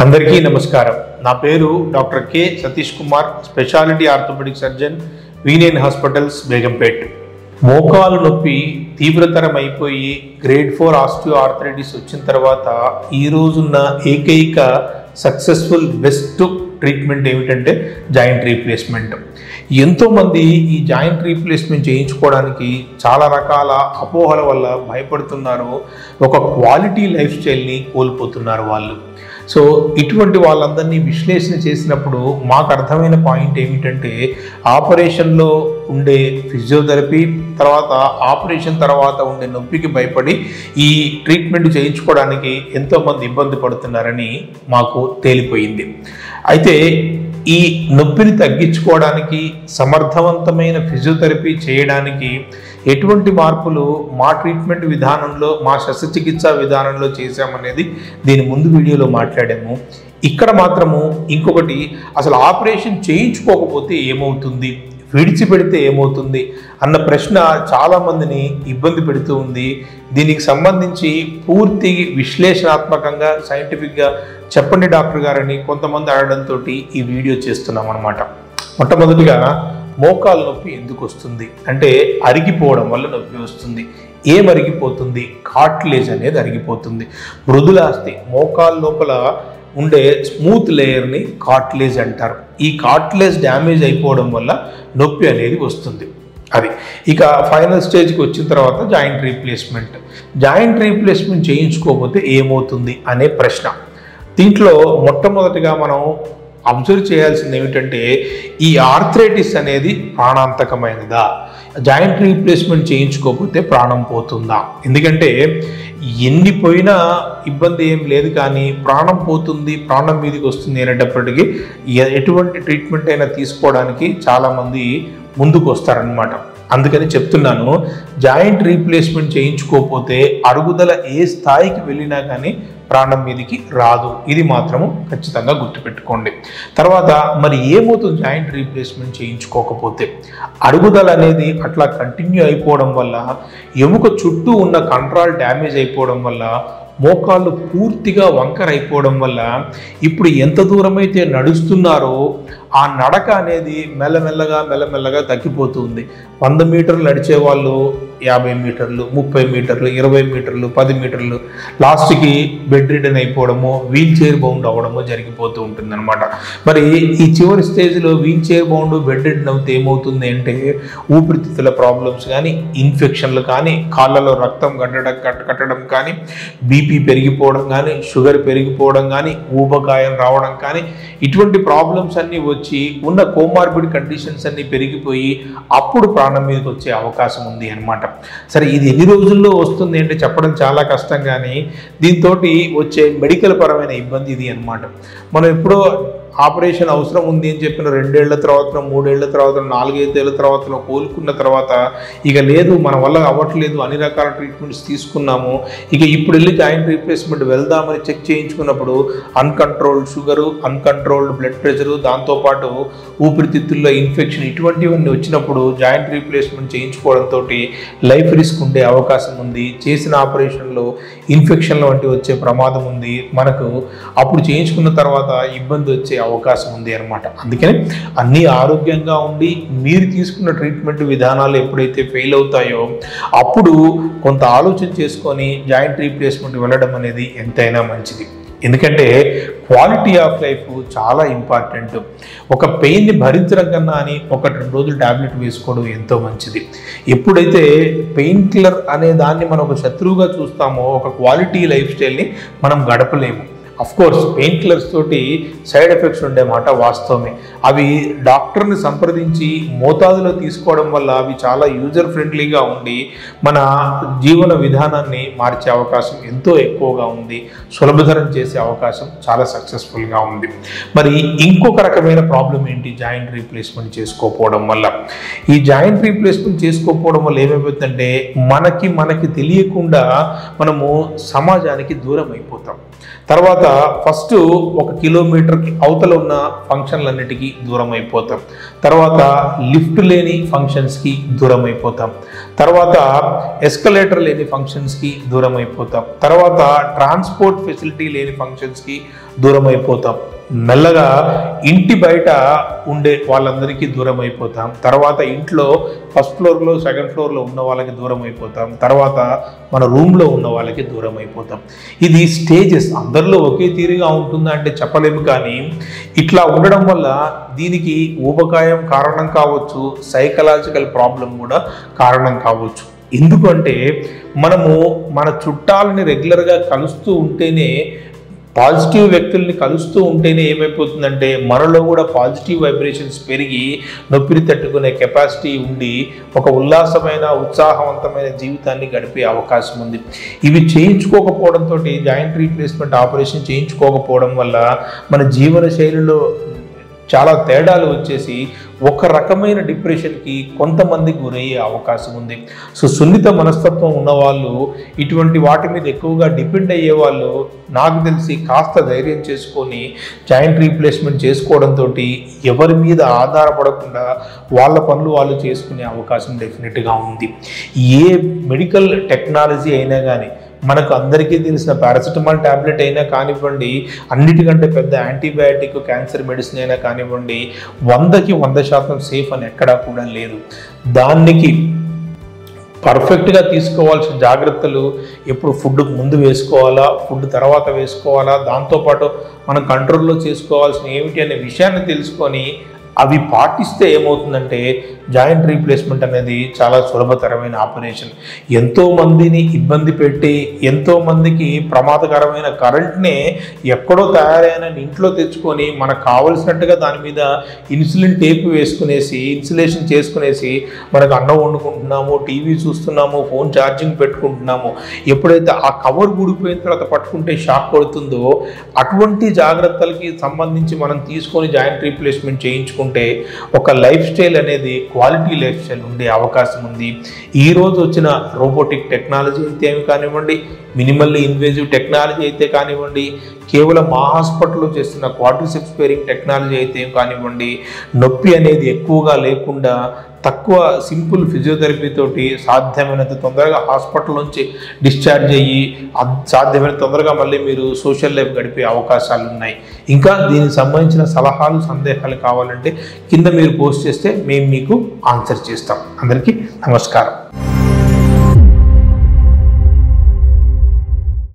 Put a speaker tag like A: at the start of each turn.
A: అందరికీ నమస్కారం. నా పేరు doctor K Satish Kumar, speciality orthopaedic surgeon, వీనేన్ హాస్పిటల్స్, బేగంపేట్. మోకాలు నొప్పి తీవ్రతరం అయిపోయి గ్రేడ్ 4 ఆస్టియో ఆర్థరైటిస్ వచ్చిన తర్వాత ఈ రోజున్న ఏకైక సక్సెస్ఫుల్ బెస్ట్ ట్రీట్మెంట్ ఏమిటంటే జాయింట్ రీప్లేస్మెంట్. ఎంతోమంది ఈ జాయింట్ రీప్లేస్మెంట్ చేయించుకోవడానికి చాలా రకాల అపోహల వల్ల భయపడుతున్నారు. ఒక క్వాలిటీ లైఫ్ స్టైల్ని కోల్పోతున్నారు వాళ్ళు. సో ఇటువంటి వాళ్ళందరినీ విశ్లేషణ చేసినప్పుడు మాకు అర్థమైన పాయింట్ ఏమిటంటే, ఆపరేషన్లో ఉండే ఫిజియోథెరపీ తర్వాత ఆపరేషన్ తర్వాత ఉండే నొప్పికి భయపడి ఈ ట్రీట్మెంట్ చేయించుకోవడానికి ఎంతోమంది ఇబ్బంది పడుతున్నారని మాకు తేలిపోయింది. అయితే ఈ నొప్పిని తగ్గించుకోవడానికి సమర్థవంతమైన ఫిజియోథెరపీ చేయడానికి ఎటువంటి మార్పులు మా ట్రీట్మెంట్ విధానంలో, మా శస్త్రచికిత్సా విధానంలో చేశామనేది దీని ముందు వీడియోలో మాట్లాడాము. ఇక్కడ మాత్రము ఇంకొకటి, అసలు ఆపరేషన్ చేయించుకోకపోతే ఏమవుతుంది, విడిచిపెడితే ఏమవుతుంది అన్న ప్రశ్న చాలామందిని ఇబ్బంది పెడుతూ ఉంది. దీనికి సంబంధించి పూర్తి విశ్లేషణాత్మకంగా సైంటిఫిక్గా చెప్పండి డాక్టర్ గారని కొంతమంది అడగడంతో ఈ వీడియో చేస్తున్నాం అన్నమాట. మొట్టమొదటిగా మోకాలు నొప్పి ఎందుకు వస్తుంది అంటే, అరిగిపోవడం వల్ల నొప్పి వస్తుంది. ఏం అరిగిపోతుంది? కార్టిలేజ్ అనేది అరిగిపోతుంది. మృదులాస్థి, మోకాలు లోపల ఉండే స్మూత్ లేయర్ని కార్టిలేజ్ అంటారు. ఈ కార్టిలేజ్ డ్యామేజ్ అయిపోవడం వల్ల నొప్పి అనేది వస్తుంది. అది ఇక ఫైనల్ స్టేజ్కి వచ్చిన తర్వాత జాయింట్ రీప్లేస్మెంట్. జాయింట్ రీప్లేస్మెంట్ చేయించుకోకపోతే ఏమవుతుంది అనే ప్రశ్న. దీంట్లో మొట్టమొదటిగా మనం అబ్జర్వ్ చేయాల్సింది ఏమిటంటే, ఈ ఆర్థరైటిస్ అనేది ప్రాణాంతకమైనదా? జాయింట్ రీప్లేస్మెంట్ చేయించుకోకపోతే ప్రాణం పోతుందా? ఎందుకంటే ఎన్ని పోయినా ఇబ్బంది ఏం లేదు, కానీ ప్రాణం పోతుంది, ప్రాణం మీదకి వస్తుంది అనేటప్పటికీ ఎటువంటి ట్రీట్మెంట్ అయినా తీసుకోవడానికి చాలామంది ముందుకు వస్తారనమాట. అందుకని చెప్తున్నాను, జాయింట్ రీప్లేస్మెంట్ చేయించుకోకపోతే అరుగుదల ఏ స్థాయికి వెళ్ళినా కానీ ప్రాణం మీదకి రాదు. ఇది మాత్రము ఖచ్చితంగా గుర్తుపెట్టుకోండి. తర్వాత మరి ఏమవుతుంది జాయింట్ రీప్లేస్మెంట్ చేయించుకోకపోతే? అరుగుదల అనేది అట్లా కంటిన్యూ అయిపోవడం వల్ల, ఎముక చుట్టూ ఉన్న కంట్రాల్ డ్యామేజ్ అయిపోవడం వల్ల, మోకాళ్ళు పూర్తిగా వంకర అయిపోవడం వల్ల ఇప్పుడు ఎంత దూరం అయితే నడుస్తున్నారో ఆ నడక అనేది మెల్లమెల్లగా తగ్గిపోతుంది. 100 మీటర్లు నడిచే వాళ్ళు 50 మీటర్లు, 30 మీటర్లు, 20 మీటర్లు, 10 మీటర్లు, లాస్ట్కి బెడ్ రిడన్ అయిపోవడము, వీల్ చైర్ బౌండ్ అవ్వడము జరిగిపోతూ ఉంటుంది అనమాట. మరి ఈ చివరి స్టేజ్లో wheelchair bound, bedridden అవుతే ఏమవుతుంది అంటే, ఊపిరితిత్తుల ప్రాబ్లమ్స్ కానీ, ఇన్ఫెక్షన్లు కానీ, కాళ్ళలో రక్తం కట్టడం కానీ, బీపీ పెరిగిపోవడం కానీ, షుగర్ పెరిగిపోవడం కానీ, ఊబకాయం రావడం కానీ, ఇటువంటి ప్రాబ్లమ్స్ అన్నీ వచ్చి ఉన్న కోమార్బిడ్ కండిషన్స్ అన్నీ పెరిగిపోయి అప్పుడు ప్రాణం మీదకి వచ్చే అవకాశం ఉంది అనమాట. సరే, ఇది ఎన్ని రోజుల్లో వస్తుంది అంటే చెప్పడం చాలా కష్టం, కానీ దీంతో వచ్చే మెడికల్ పరమైన ఇబ్బంది ఇది అనమాట. మనం ఎప్పుడో ఆపరేషన్ అవసరం ఉంది అని చెప్పిన 2 ఏళ్ల తర్వాత, 3 ఏళ్ల తర్వాత, 4-5 ఏళ్ల తర్వాత కోలుకున్న తర్వాత ఇక లేదు, మన వల్ల అవ్వట్లేదు, అన్ని రకాల ట్రీట్మెంట్స్ తీసుకున్నాము, ఇక ఇప్పుడు వెళ్ళి జాయింట్ రీప్లేస్మెంట్ వెళ్దామని చెక్ చేయించుకున్నప్పుడు uncontrolled sugar, uncontrolled blood pressure, దాంతోపాటు ఊపిరితిత్తుల్లో ఇన్ఫెక్షన్, ఇటువంటివన్నీ వచ్చినప్పుడు జాయింట్ రీప్లేస్మెంట్ చేయించుకోవడంతో లైఫ్ రిస్క్ ఉండే అవకాశం ఉంది. చేసిన ఆపరేషన్లో ఇన్ఫెక్షన్లు వంటివి వచ్చే ప్రమాదం ఉంది మనకు. అప్పుడు చేయించుకున్న తర్వాత ఇబ్బంది వచ్చే అవకాశం ఉంది అనమాట. అందుకని అన్నీ ఆరోగ్యంగా ఉండి మీరు తీసుకున్న ట్రీట్మెంట్ విధానాలు ఎప్పుడైతే ఫెయిల్ అవుతాయో అప్పుడు కొంత ఆలోచన చేసుకొని జాయింట్ రీప్లేస్మెంట్ వెళ్ళడం అనేది ఎంతైనా మంచిది. ఎందుకంటే క్వాలిటీ ఆఫ్ లైఫ్ చాలా ఇంపార్టెంట్. ఒక పెయిన్ని భరించడం కన్నా అని 1-2 రోజులు ట్యాబ్లెట్ వేసుకోవడం ఎంతో మంచిది. ఎప్పుడైతే పెయిన్ కిల్లర్ అనే దాన్ని మనం ఒక శత్రువుగా చూస్తామో ఒక క్వాలిటీ లైఫ్ స్టైల్ని మనం గడపలేము. అఫ్కోర్స్ పెయిన్ కిల్లర్స్ తోటి సైడ్ ఎఫెక్ట్స్ ఉండే మాట వాస్తవమే. అవి డాక్టర్ని సంప్రదించి మోతాదులో తీసుకోవడం వల్ల అవి చాలా యూజర్ ఫ్రెండ్లీగా ఉండి మన జీవన విధానాన్ని మార్చే అవకాశం ఎంతో ఎక్కువగా ఉంది. సులభతరం చేసే అవకాశం చాలా సక్సెస్ఫుల్గా ఉంది. మరి ఇంకొక రకమైన ప్రాబ్లం ఏంటి జాయింట్ రీప్లేస్మెంట్ చేసుకోకపోవడం వల్ల? ఈ జాయింట్ రీప్లేస్మెంట్ చేసుకోకపోవడం వల్ల ఏమైపోతుందంటే, మనకి తెలియకుండా మనము సమాజానికి దూరం అయిపోతాం. తర్వాత ఫస్ట్ 1 కిలోమీటర్కి అవతల ఉన్న ఫంక్షన్లన్నిటికీ దూరం అయిపోతాం. తర్వాత లిఫ్ట్ లేని ఫంక్షన్స్కి దూరం అయిపోతాం. తర్వాత ఎస్కలేటర్ లేని ఫంక్షన్స్కి దూరం అయిపోతాం. తర్వాత ట్రాన్స్పోర్ట్ ఫెసిలిటీ లేని ఫంక్షన్స్కి దూరం అయిపోతాం. మెల్లగా ఇంటి బయట ఉండే వాళ్ళందరికీ దూరం అయిపోతాం. తర్వాత ఇంట్లో ఫస్ట్ ఫ్లోర్లో సెకండ్ ఫ్లోర్లో ఉన్న వాళ్ళకి దూరం అయిపోతాం. తర్వాత మన రూమ్లో ఉన్న వాళ్ళకి దూరం అయిపోతాం. ఇది స్టేజెస్, అందరిలో ఒకే తీరుగా ఉంటుందా అంటే చెప్పలేము. కానీ ఇట్లా ఉండడం వల్ల దీనికి ఊబకాయం కారణం కావచ్చు, సైకలాజికల్ ప్రాబ్లం కూడా కారణం కావచ్చు. ఎందుకంటే మనము మన చుట్టాలని రెగ్యులర్గా కలుస్తూ ఉంటేనే, పాజిటివ్ వ్యక్తుల్ని కలుస్తూ ఉంటేనే ఏమైపోతుందంటే మనలో కూడా పాజిటివ్ వైబ్రేషన్స్ పెరిగి నొప్పిని తట్టుకునే కెపాసిటీ ఉండి ఒక ఉల్లాసమైన ఉత్సాహవంతమైన జీవితాన్ని గడిపే అవకాశం ఉంది. ఇవి చేయించుకోకపోవడంతో, జాయింట్ రీప్లేస్మెంట్ ఆపరేషన్ చేయించుకోకపోవడం వల్ల మన జీవన శైలిలో చాలా తేడాలు వచ్చేసి ఒక రకమైన డిప్రెషన్కి కొంతమంది గురయ్యే అవకాశం ఉంది. సో సున్నిత మనస్తత్వం ఉన్నవాళ్ళు, ఇటువంటి వాటి మీద ఎక్కువగా డిపెండ్ అయ్యే వాళ్ళు నాకు తెలిసి కాస్త ధైర్యం చేసుకొని జాయింట్ రీప్లేస్మెంట్ చేసుకోవడంతో ఎవరి మీద ఆధారపడకుండా వాళ్ళ పనులు వాళ్ళు చేసుకునే అవకాశం డెఫినెట్గా ఉంది. ఏ మెడికల్ టెక్నాలజీ అయినా కానీ, మనకు అందరికీ తెలిసిన పారాసిటమాల్ ట్యాబ్లెట్ అయినా కానివ్వండి, అన్నిటికంటే పెద్ద యాంటీబయాటిక్ క్యాన్సర్ మెడిసిన్ అయినా కానివ్వండి, 100కి 100% సేఫ్ అని ఎక్కడా కూడా లేదు. దానికి పర్ఫెక్ట్గా తీసుకోవాల్సిన జాగ్రత్తలు ఎప్పుడు ఫుడ్కు ముందు వేసుకోవాలా, ఫుడ్ తర్వాత వేసుకోవాలా, దాంతోపాటు మనం కంట్రోల్లో చేసుకోవాల్సిన ఏమిటి అనే విషయాన్ని తెలుసుకొని అవి పాటిస్తే ఏమవుతుందంటే జాయింట్ రీప్లేస్మెంట్ అనేది చాలా సులభతరమైన ఆపరేషన్. ఎంతోమందిని ఇబ్బంది పెట్టి, ఎంతోమందికి ప్రమాదకరమైన కరెంట్నే ఎక్కడో తయారైన ఇంట్లో తెచ్చుకొని మనకు కావలసినట్టుగా దాని మీద ఇన్సులిన్ టేప్ వేసుకునేసి, ఇన్సులేషన్ చేసుకునేసి మనకు అన్నం వండుకుంటున్నాము, టీవీ చూస్తున్నాము, ఫోన్ ఛార్జింగ్ పెట్టుకుంటున్నాము. ఎప్పుడైతే ఆ కవర్ ఊడిపోయిన తర్వాత పట్టుకుంటే షాక్ కొడుతుందో, అటువంటి జాగ్రత్తలకి సంబంధించి మనం తీసుకొని జాయింట్ రీప్లేస్మెంట్ చేయించుకుంటే ఒక లైఫ్ స్టైల్ అనేది క్వాలిటీ లైఫ్ స్టైల్ ఉండే అవకాశం ఉంది. ఈరోజు వచ్చిన రోబోటిక్ టెక్నాలజీ అయితే ఏమి కానివ్వండి, మినిమల్లీ ఇన్వేజివ్ టెక్నాలజీ అయితే కానివ్వండి, కేవలం మా హాస్పిటల్లో చేస్తున్న క్వాడ్రిసెప్స్ పేరింగ్ టెక్నాలజీ అయితే ఏం కానివ్వండి, నొప్పి అనేది ఎక్కువగా లేకుండా తక్కువ సింపుల్ ఫిజియోథెరపీ తోటి సాధ్యమైనంత తొందరగా హాస్పిటల్ నుంచి డిశ్చార్జ్ అయ్యి సాధ్యమైన తొందరగా మళ్ళీ మీరు సోషల్ లైఫ్ గడిపే అవకాశాలు ఉన్నాయి. ఇంకా దీనికి సంబంధించిన సలహాలు, సందేహాలు కావాలంటే కింద మీరు పోస్ట్ చేస్తే మేము మీకు ఆన్సర్ చేస్తాం. అందరికీ నమస్కారం.